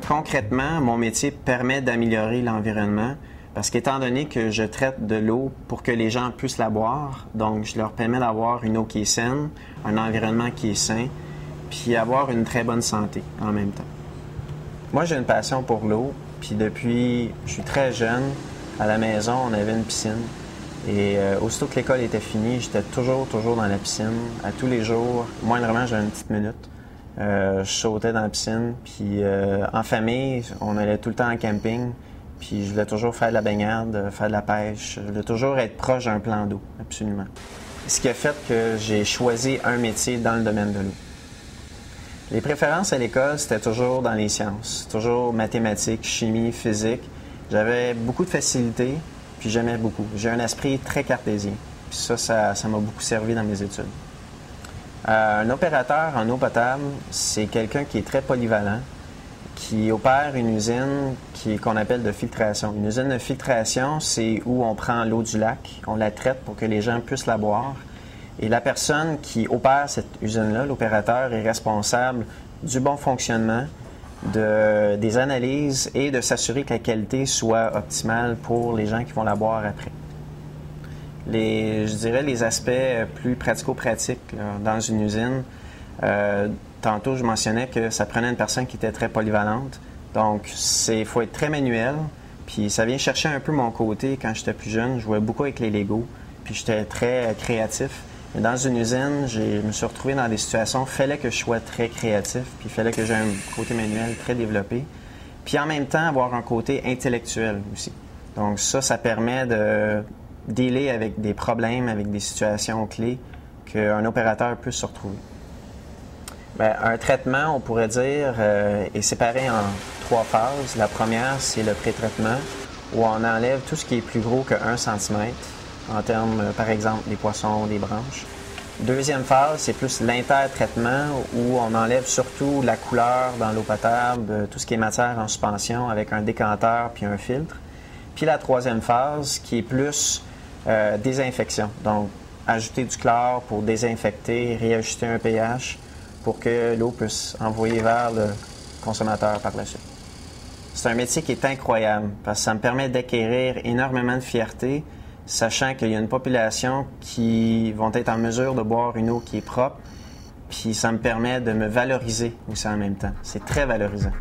Concrètement, mon métier permet d'améliorer l'environnement parce qu'étant donné que je traite de l'eau pour que les gens puissent la boire, donc je leur permets d'avoir une eau qui est saine, un environnement qui est sain, puis avoir une très bonne santé en même temps. Moi, j'ai une passion pour l'eau, puis depuis je suis très jeune, à la maison, on avait une piscine. Et aussitôt que l'école était finie, j'étais toujours dans la piscine, à tous les jours. Moindrement, j'avais une petite minute. Je sautais dans la piscine, puis en famille, on allait tout le temps en camping, puis je voulais toujours faire de la baignade, faire de la pêche, je voulais toujours être proche d'un plan d'eau, absolument. Ce qui a fait que j'ai choisi un métier dans le domaine de l'eau. Les préférences à l'école, c'était toujours dans les sciences, toujours mathématiques, chimie, physique. J'avais beaucoup de facilité, puis j'aimais beaucoup. J'ai un esprit très cartésien, puis ça m'a beaucoup servi dans mes études. Un opérateur en eau potable, c'est quelqu'un qui est très polyvalent, qui opère une usine qu'on appelle de filtration. Une usine de filtration, c'est où on prend l'eau du lac, on la traite pour que les gens puissent la boire. Et la personne qui opère cette usine-là, l'opérateur, est responsable du bon fonctionnement, des analyses et de s'assurer que la qualité soit optimale pour les gens qui vont la boire après. Je dirais les aspects plus pratico-pratiques là, dans une usine. Tantôt, je mentionnais que ça prenait une personne qui était très polyvalente. Donc, il faut être très manuel. Puis, ça vient chercher un peu mon côté. Quand j'étais plus jeune, je jouais beaucoup avec les Legos. Puis, j'étais très créatif. Mais dans une usine, je me suis retrouvé dans des situations où il fallait que je sois très créatif. Puis, il fallait que j'aie un côté manuel très développé. Puis, en même temps, avoir un côté intellectuel aussi. Donc, ça permet de dealer avec des problèmes, avec des situations clés qu'un opérateur peut se retrouver. Bien, un traitement, on pourrait dire, est séparé en 3 phases. La première, c'est le pré-traitement, où on enlève tout ce qui est plus gros que 1 cm, en termes, par exemple, des poissons, des branches. Deuxième phase, c'est plus l'intertraitement, où on enlève surtout la couleur dans l'eau potable, tout ce qui est matière en suspension, avec un décanteur puis un filtre. Puis la troisième phase, qui est plus désinfection. Donc, ajouter du chlore pour désinfecter, réajuster un pH pour que l'eau puisse envoyer vers le consommateur par la suite. C'est un métier qui est incroyable parce que ça me permet d'acquérir énormément de fierté, sachant qu'il y a une population qui vont être en mesure de boire une eau qui est propre, puis ça me permet de me valoriser aussi en même temps. C'est très valorisant.